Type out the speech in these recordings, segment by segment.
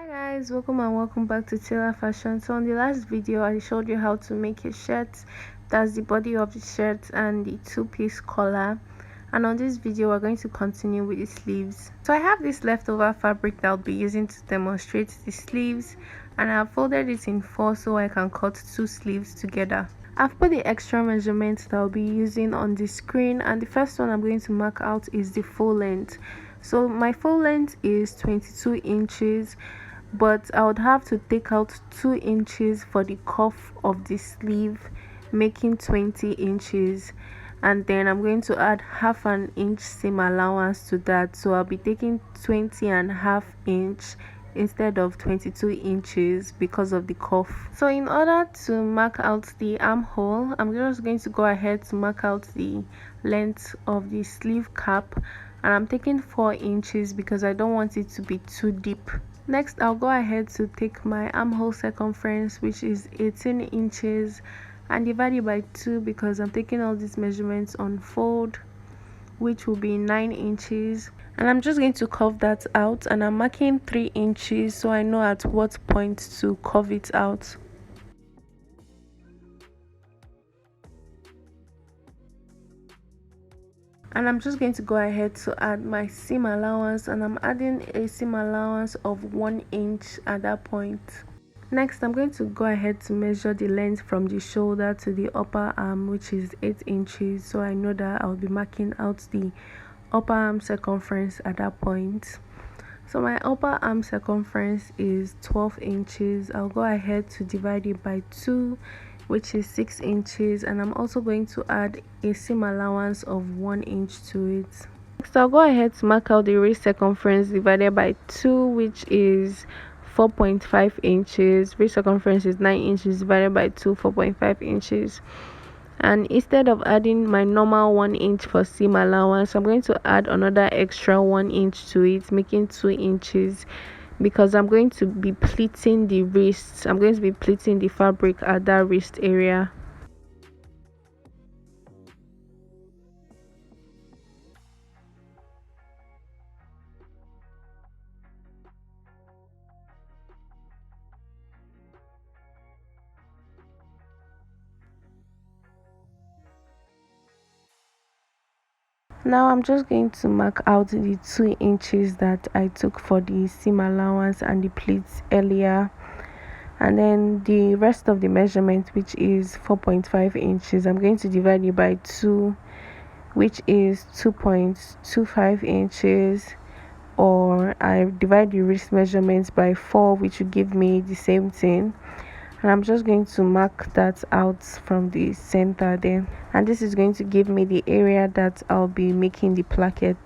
Guys, welcome and welcome back to Taylor Fashion. So on the last video I showed you how to make a shirt. That's the body of the shirt and the two-piece collar, and on this video we're going to continue with the sleeves. So I have this leftover fabric that I'll be using to demonstrate the sleeves, and I've folded it in four so I can cut two sleeves together. I've put the extra measurements that I'll be using on the screen, and the first one I'm going to mark out is the full length. So my full length is 22 inches, but I would have to take out 2 inches for the cuff of the sleeve, making 20 inches, and then I'm going to add half an inch seam allowance to that, so I'll be taking 20.5 inch instead of 22 inches because of the cuff. So in order to mark out the armhole, I'm just going to go ahead to mark out the length of the sleeve cap, and I'm taking 4 inches because I don't want it to be too deep. Next, I'll go ahead to take my armhole circumference, which is 18 inches, and divide it by 2 because I'm taking all these measurements on fold, which will be 9 inches. And I'm just going to curve that out, and I'm marking 3 inches so I know at what point to curve it out. And I'm just going to go ahead to add my seam allowance, and I'm adding a seam allowance of 1 inch at that point. Next, I'm going to go ahead to measure the length from the shoulder to the upper arm, which is 8 inches, so I know that I'll be marking out the upper arm circumference at that point. So my upper arm circumference is 12 inches. I'll go ahead to divide it by 2, which is 6 inches, and I'm also going to add a seam allowance of 1 inch to it. Next, I'll go ahead to mark out the waist circumference divided by 2, which is 4.5 inches. Waist circumference is 9 inches divided by 2, 4.5 inches. And instead of adding my normal 1 inch for seam allowance, I'm going to add another extra 1 inch to it, making 2 inches, because I'm going to be pleating the wrists. I'm going to be pleating the fabric at that wrist area. Now I'm just going to mark out the 2 inches that I took for the seam allowance and the pleats earlier, and then the rest of the measurement, which is 4.5 inches, I'm going to divide it by 2, which is 2.25 inches, or I divide the wrist measurements by 4, which will give me the same thing. And I'm just going to mark that out from the center there, and this is going to give me the area that I'll be making the placket.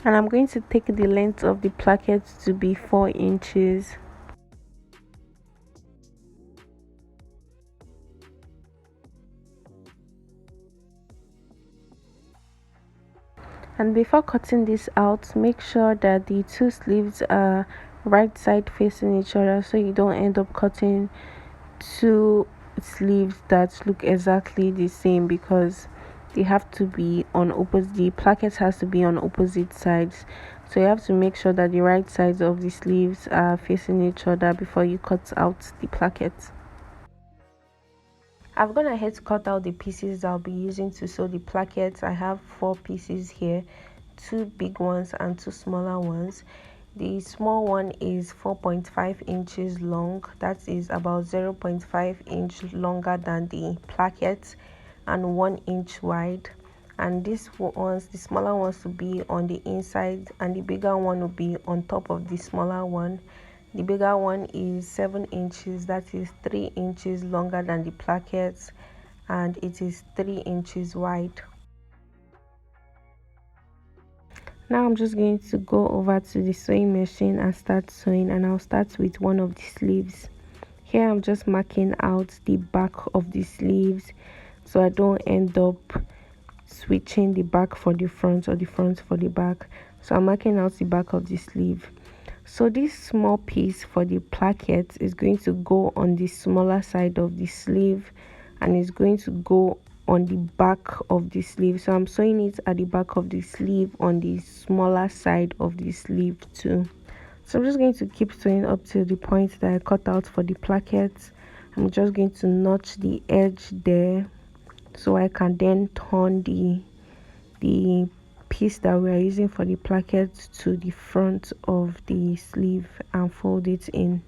And I'm going to take the length of the placket to be 4 inches. And before cutting this out, make sure that the two sleeves are right side facing each other, so you don't end up cutting two sleeves that look exactly the same, because they have to be on opposite. The placket has to be on opposite sides, so you have to make sure that the right sides of the sleeves are facing each other before you cut out the placket. I've gone ahead to cut out the pieces I'll be using to sew the placket. I have 4 pieces here, 2 big ones and 2 smaller ones. The small one is 4.5 inches long. That is about 0.5 inch longer than the placket and 1 inch wide. And this ones, the smaller ones, will be on the inside, and the bigger one will be on top of the smaller one. The bigger one is 7 inches. That is 3 inches longer than the placket, and it is 3 inches wide. Now I'm just going to go over to the sewing machine and start sewing, and I'll start with one of the sleeves. Here I'm just marking out the back of the sleeves so I don't end up switching the back for the front or the front for the back. So I'm marking out the back of the sleeve. So this small piece for the placket is going to go on the smaller side of the sleeve, and it's going to go on the back of the sleeve. So I'm sewing it at the back of the sleeve on the smaller side of the sleeve too. So I'm just going to keep sewing up to the point that I cut out for the placket. I'm just going to notch the edge there so I can then turn the piece that we are using for the placket to the front of the sleeve and fold it in.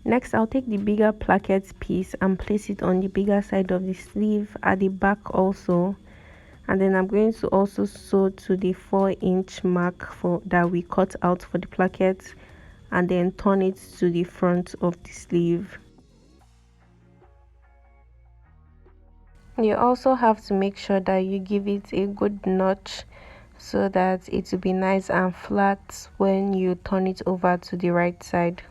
Next, I'll take the bigger placket piece and place it on the bigger side of the sleeve at the back also, and then I'm going to also sew to the 4-inch mark for that we cut out for the placket, and then turn it to the front of the sleeve. You also have to make sure that you give it a good notch so that it will be nice and flat when you turn it over to the right side.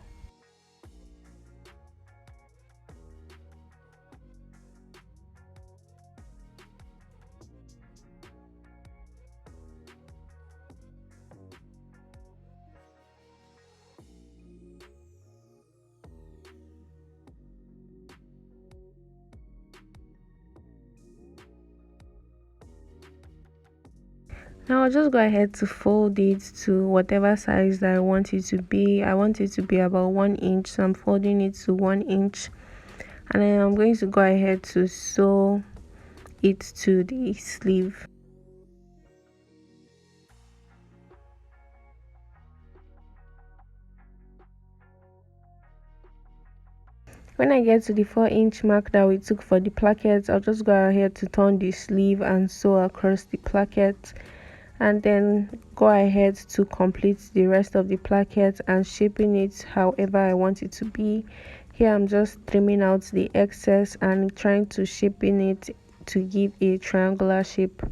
Now I'll just go ahead to fold it to whatever size that I want it to be. I want it to be about 1 inch, so I'm folding it to 1 inch, and then I'm going to go ahead to sew it to the sleeve. When I get to the 4-inch mark that we took for the placket, I'll just go ahead to turn the sleeve and sew across the placket, and then go ahead to complete the rest of the placket and shaping it however I want it to be. Here I'm just trimming out the excess and trying to shaping it to give a triangular shape.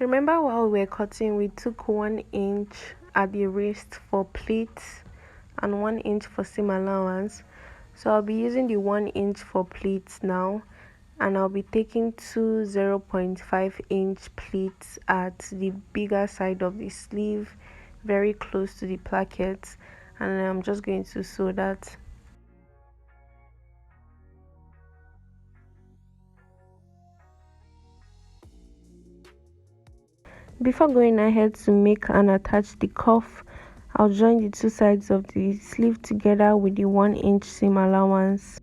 Remember, while we were cutting, we took 1 inch at the wrist for pleats and 1 inch for seam allowance. So I'll be using the 1 inch for pleats now, and I'll be taking two 0.5-inch pleats at the bigger side of the sleeve, very close to the placket, and I'm just going to sew that. Before going ahead to make and attach the cuff, I'll join the two sides of the sleeve together with the 1 inch seam allowance.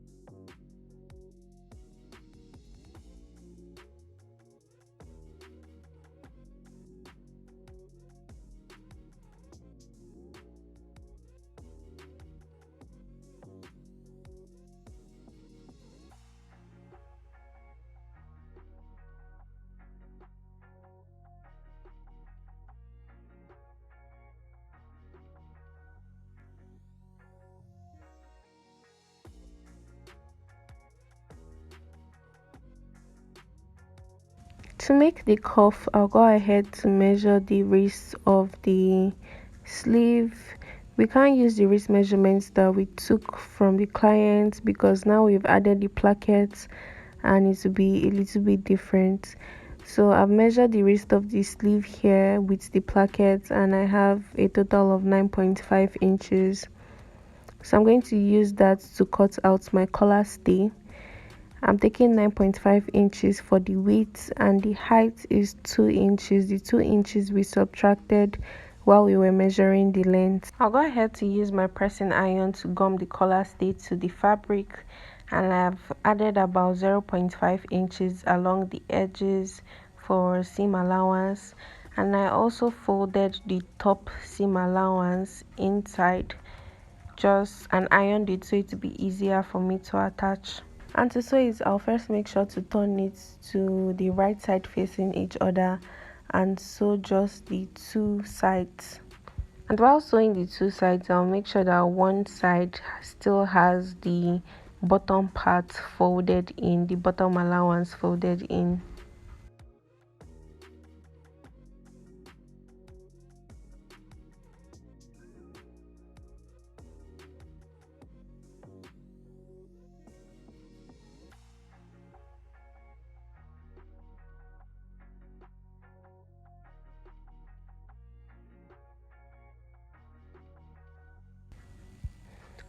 To make the cuff, I'll go ahead to measure the wrist of the sleeve. We can't use the wrist measurements that we took from the client because now we've added the plackets and it will be a little bit different. So I've measured the wrist of the sleeve here with the plackets, and I have a total of 9.5 inches. So I'm going to use that to cut out my collar stay. I'm taking 9.5 inches for the width, and the height is 2 inches. The 2 inches we subtracted while we were measuring the length. I'll go ahead to use my pressing iron to gum the collar stay to the fabric, and I've added about 0.5 inches along the edges for seam allowance, and I also folded the top seam allowance inside just and ironed it so it would be easier for me to attach. And to sew it, I'll first make sure to turn it to the right side facing each other and sew just the two sides. And while sewing the two sides, I'll make sure that one side still has the bottom part folded in, the bottom allowance folded in.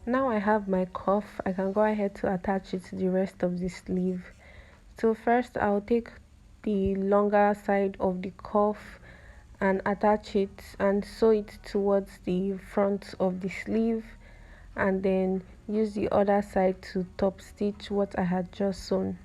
Now I have my cuff, I can go ahead to attach it to the rest of the sleeve. So first I'll take the longer side of the cuff and attach it and sew it towards the front of the sleeve, and then use the other side to top stitch what I had just sewn.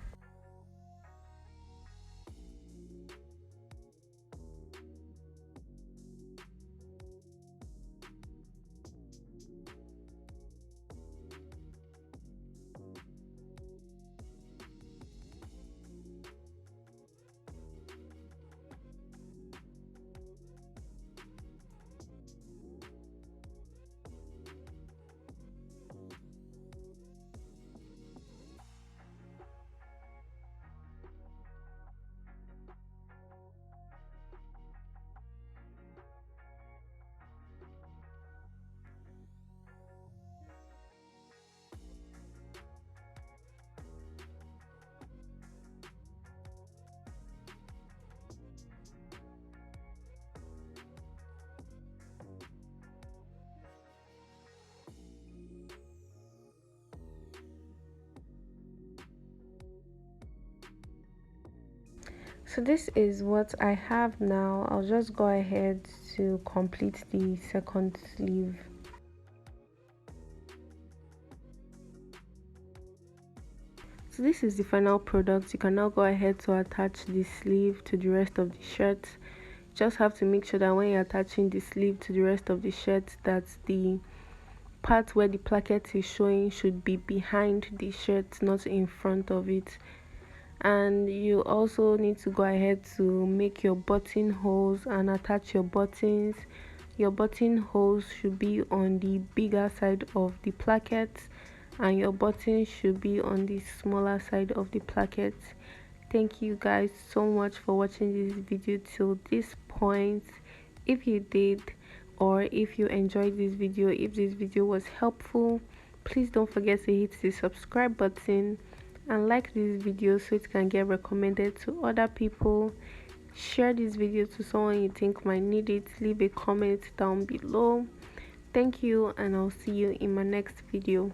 So this is what I have now. I'll just go ahead to complete the second sleeve. So this is the final product. You can now go ahead to attach the sleeve to the rest of the shirt. Just have to make sure that when you're attaching the sleeve to the rest of the shirt, that the part where the placket is showing should be behind the shirt, not in front of it. And you also need to go ahead to make your buttonholes and attach your buttons. Your buttonholes should be on the bigger side of the placket, and your buttons should be on the smaller side of the placket. Thank you guys so much for watching this video till this point. If you did, or if you enjoyed this video, if this video was helpful, please don't forget to hit the subscribe button and like this video so it can get recommended to other people. Share this video to someone you think might need it. Leave a comment down below. Thank you, and I'll see you in my next video.